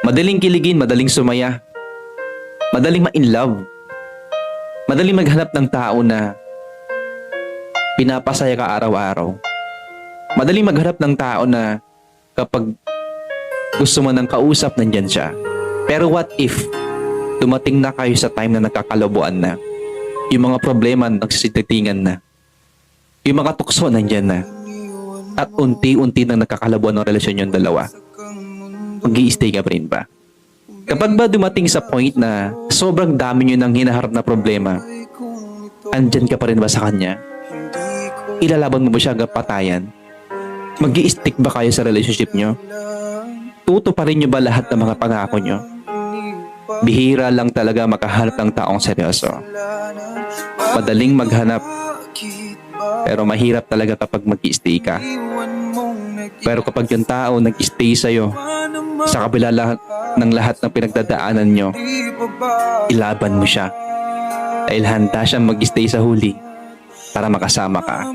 Madaling kiligin, madaling sumaya. Madaling ma-in love. Madaling maghanap ng tao na pinapasaya ka araw-araw. Madaling maghanap ng tao na kapag gusto mo ng kausap, nandyan siya. Pero what if dumating na kayo sa time na nagkakalabuan na? Yung mga problema nagsisititingan na. Yung mga tukso nandyan na. At unti-unti nang nagkakalabuan ng relasyon yung dalawa. Mag-i-stay ka pa rin ba? Kapag ba dumating sa point na sobrang dami nyo nang hinaharap na problema, andyan ka pa rin ba sa kanya? Ilalaban mo ba siya hanggang patayan? Mag-i-stick ba kayo sa relationship nyo? Tuto pa rin nyo ba lahat ng mga pangako nyo? Bihira lang talaga makahanap ng taong seryoso. Madaling maghanap, pero mahirap talaga kapag mag-i-stay ka. Pero kapag yung tao nag-stay sa'yo, sa kabila ng lahat ng pinagdadaanan nyo, ilaban mo siya. Dahil handa siyang mag-stay sa huli para makasama ka.